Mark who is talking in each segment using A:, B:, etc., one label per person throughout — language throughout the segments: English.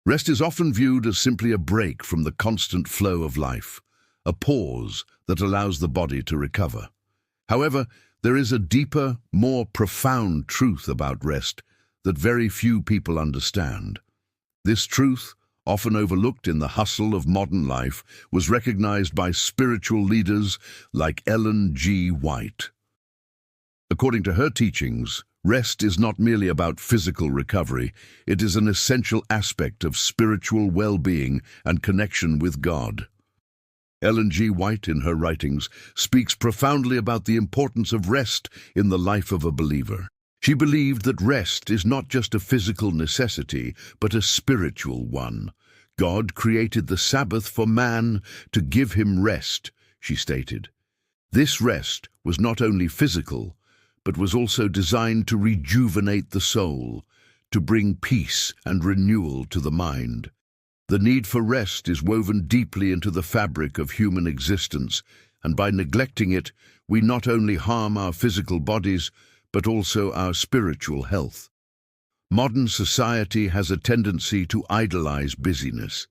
A: Rest is often viewed as simply a break from the constant flow of life, a pause that allows the body to recover. However, there is a deeper, more profound truth about rest that very few people understand. This truth, often overlooked in the hustle of modern life, was recognized by spiritual leaders like Ellen G. White. According to her teachings, rest is not merely about physical recovery, it is an essential aspect of spiritual well-being and connection with God. Ellen G. White, in her writings, speaks profoundly about the importance of rest in the life of a believer. She believed that rest is not just a physical necessity, but a spiritual one. God created the Sabbath for man to give him rest, she stated. This rest was not only physical, but was also designed to rejuvenate the soul, to bring peace and renewal to the mind. The need for rest is woven deeply into the fabric of human existence, and by neglecting it, we not only harm our physical bodies, but also our spiritual health. Modern society has a tendency to idolize busyness.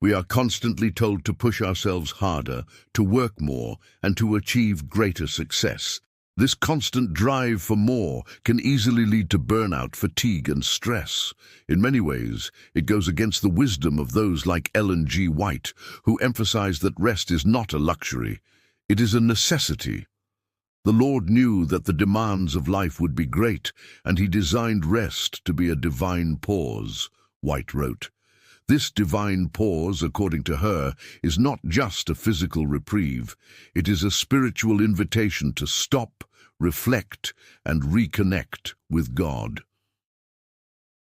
A: We are constantly told to push ourselves harder, to work more, and to achieve greater success. This constant drive for more can easily lead to burnout, fatigue, and stress. In many ways, it goes against the wisdom of those like Ellen G. White, who emphasize that rest is not a luxury, it is a necessity. The Lord knew that the demands of life would be great, and he designed rest to be a divine pause, White wrote. This divine pause, according to her, is not just a physical reprieve. It is a spiritual invitation to stop, reflect, and reconnect with God.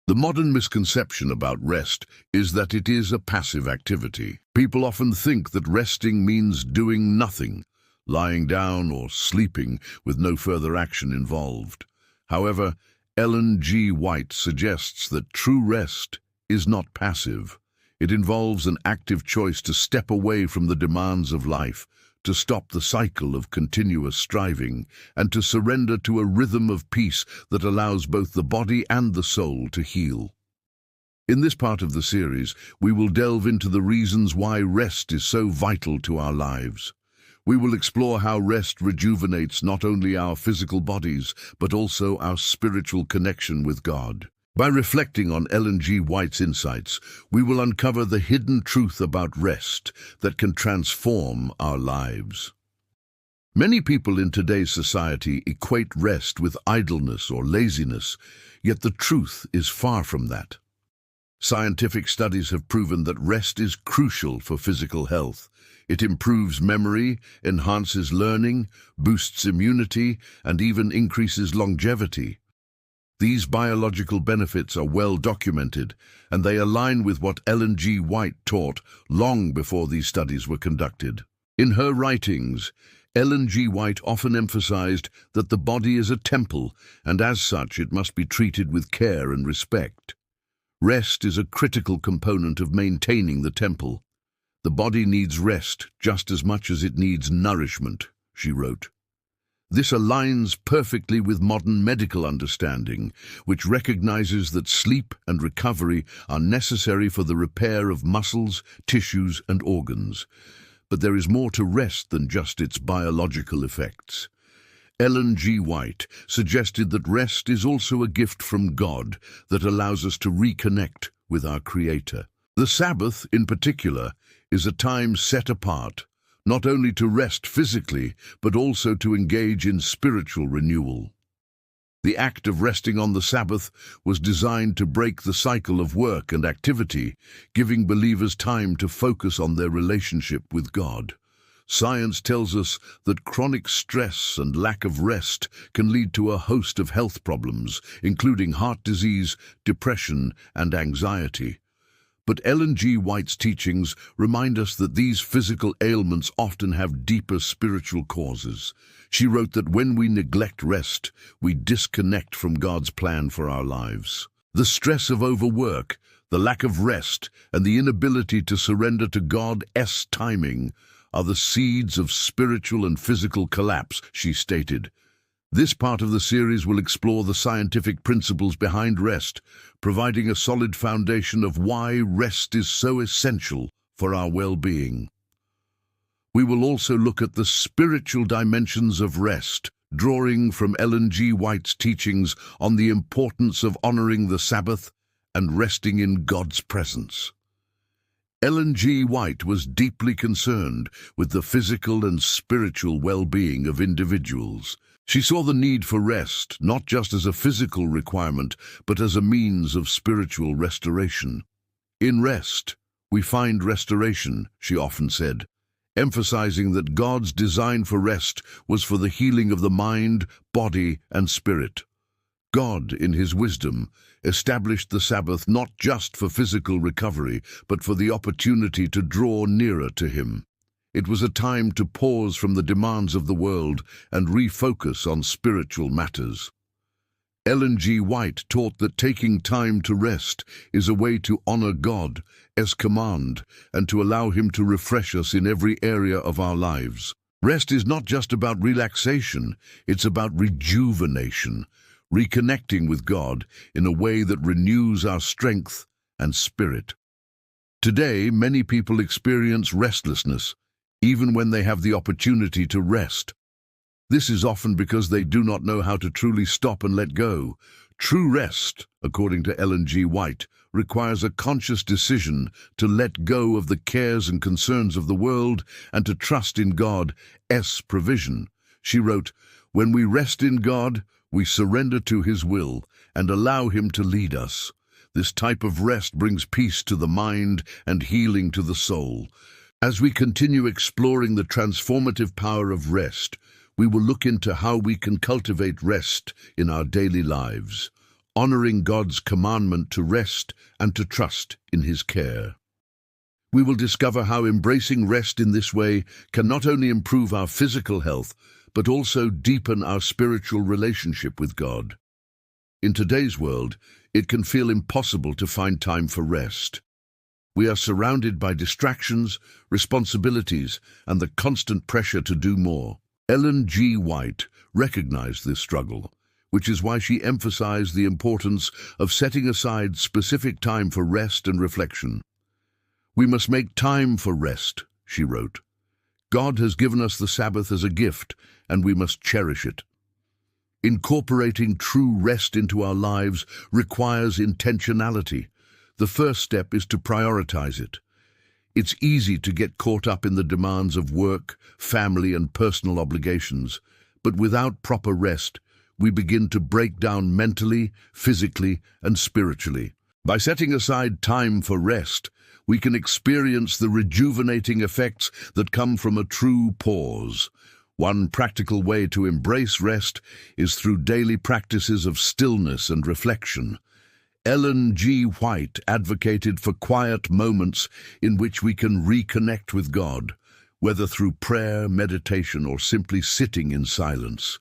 A: The modern misconception about rest is that it is a passive activity. People often think that resting means doing nothing, lying down or sleeping with no further action involved. However, Ellen G. White suggests that true rest is not passive. It involves an active choice to step away from the demands of life, to stop the cycle of continuous striving, and to surrender to a rhythm of peace that allows both the body and the soul to heal. In this part of the series, we will delve into the reasons why rest is so vital to our lives. We will explore how rest rejuvenates not only our physical bodies, but also our spiritual connection with God. By reflecting on Ellen G. White's insights, we will uncover the hidden truth about rest that can transform our lives. Many people in today's society equate rest with idleness or laziness, yet the truth is far from that. Scientific studies have proven that rest is crucial for physical health. It improves memory, enhances learning, boosts immunity, and even increases longevity. These biological benefits are well documented, and they align with what Ellen G. White taught long before these studies were conducted. In her writings, Ellen G. White often emphasized that the body is a temple, and as such it must be treated with care and respect. Rest is a critical component of maintaining the temple. The body needs rest just as much as it needs nourishment, she wrote. This aligns perfectly with modern medical understanding, which recognizes that sleep and recovery are necessary for the repair of muscles, tissues, and organs. But there is more to rest than just its biological effects. Ellen G. White suggested that rest is also a gift from God that allows us to reconnect with our Creator. The Sabbath, in particular, is a time set apart, not only to rest physically, but also to engage in spiritual renewal. The act of resting on the Sabbath was designed to break the cycle of work and activity, giving believers time to focus on their relationship with God. Science tells us that chronic stress and lack of rest can lead to a host of health problems, including heart disease, depression, and anxiety. But Ellen G. White's teachings remind us that these physical ailments often have deeper spiritual causes. She wrote that when we neglect rest, we disconnect from God's plan for our lives. The stress of overwork, the lack of rest, and the inability to surrender to God's timing are the seeds of spiritual and physical collapse, she stated. This part of the series will explore the scientific principles behind rest, providing a solid foundation of why rest is so essential for our well-being. We will also look at the spiritual dimensions of rest, drawing from Ellen G. White's teachings on the importance of honoring the Sabbath and resting in God's presence. Ellen G. White was deeply concerned with the physical and spiritual well-being of individuals. She saw the need for rest not just as a physical requirement, but as a means of spiritual restoration. In rest, we find restoration, she often said, emphasizing that God's design for rest was for the healing of the mind, body, and spirit. God, in His wisdom, established the Sabbath not just for physical recovery, but for the opportunity to draw nearer to Him. It was a time to pause from the demands of the world and refocus on spiritual matters. Ellen G. White taught that taking time to rest is a way to honor God's command and to allow Him to refresh us in every area of our lives. Rest is not just about relaxation, it's about rejuvenation, reconnecting with God in a way that renews our strength and spirit. Today, many people experience restlessness, even when they have the opportunity to rest. This is often because they do not know how to truly stop and let go. True rest, according to Ellen G. White, requires a conscious decision to let go of the cares and concerns of the world and to trust in God's provision. She wrote, "When we rest in God, we surrender to His will and allow Him to lead us. This type of rest brings peace to the mind and healing to the soul." As we continue exploring the transformative power of rest, we will look into how we can cultivate rest in our daily lives, honoring God's commandment to rest and to trust in His care. We will discover how embracing rest in this way can not only improve our physical health, but also deepen our spiritual relationship with God. In today's world, it can feel impossible to find time for rest. We are surrounded by distractions, responsibilities, and the constant pressure to do more. Ellen G. White recognized this struggle, which is why she emphasized the importance of setting aside specific time for rest and reflection. "We must make time for rest," she wrote. "God has given us the Sabbath as a gift, and we must cherish it." Incorporating true rest into our lives requires intentionality. The first step is to prioritize it. It's easy to get caught up in the demands of work, family, and personal obligations, but without proper rest, we begin to break down mentally, physically, and spiritually. By setting aside time for rest, we can experience the rejuvenating effects that come from a true pause. One practical way to embrace rest is through daily practices of stillness and reflection. Ellen G. White advocated for quiet moments in which we can reconnect with God, whether through prayer, meditation, or simply sitting in silence.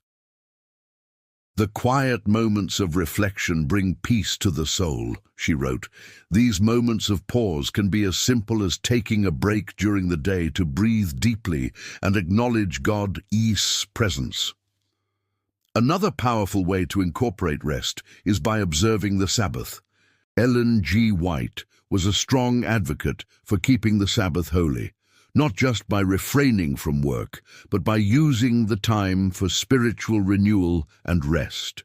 A: "The quiet moments of reflection bring peace to the soul," she wrote. "These moments of pause can be as simple as taking a break during the day to breathe deeply and acknowledge God's presence." Another powerful way to incorporate rest is by observing the Sabbath. Ellen G. White was a strong advocate for keeping the Sabbath holy, not just by refraining from work, but by using the time for spiritual renewal and rest.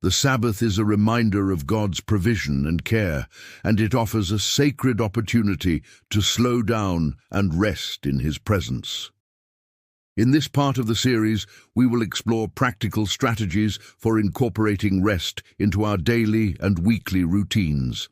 A: The Sabbath is a reminder of God's provision and care, and it offers a sacred opportunity to slow down and rest in His presence. In this part of the series, we will explore practical strategies for incorporating rest into our daily and weekly routines.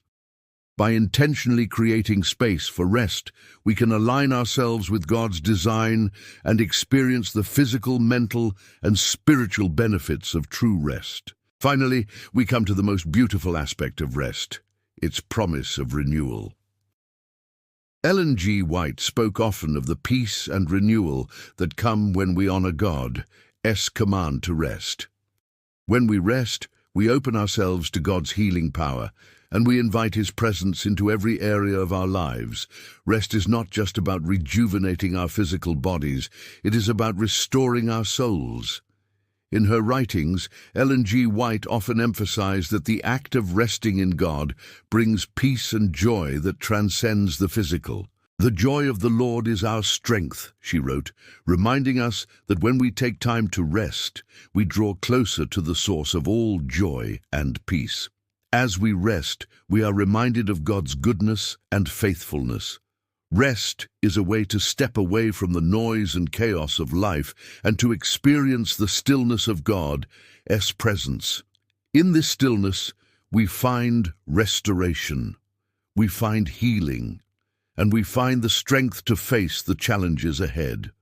A: By intentionally creating space for rest, we can align ourselves with God's design and experience the physical, mental, and spiritual benefits of true rest. Finally, we come to the most beautiful aspect of rest, its promise of renewal. Ellen G. White spoke often of the peace and renewal that come when we honor God's command to rest. When we rest, we open ourselves to God's healing power, and we invite His presence into every area of our lives. Rest is not just about rejuvenating our physical bodies, it is about restoring our souls. In her writings, Ellen G. White often emphasized that the act of resting in God brings peace and joy that transcends the physical. "The joy of the Lord is our strength," she wrote, reminding us that when we take time to rest, we draw closer to the source of all joy and peace. As we rest, we are reminded of God's goodness and faithfulness. Rest is a way to step away from the noise and chaos of life and to experience the stillness of God's presence. In this stillness, we find restoration, we find healing, and we find the strength to face the challenges ahead.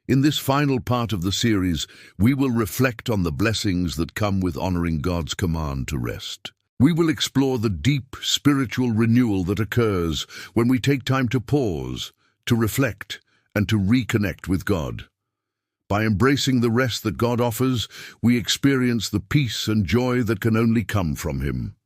A: In this final part of the series, we will reflect on the blessings that come with honoring God's command to rest. We will explore the deep spiritual renewal that occurs when we take time to pause, to reflect, and to reconnect with God. By embracing the rest that God offers, we experience the peace and joy that can only come from Him.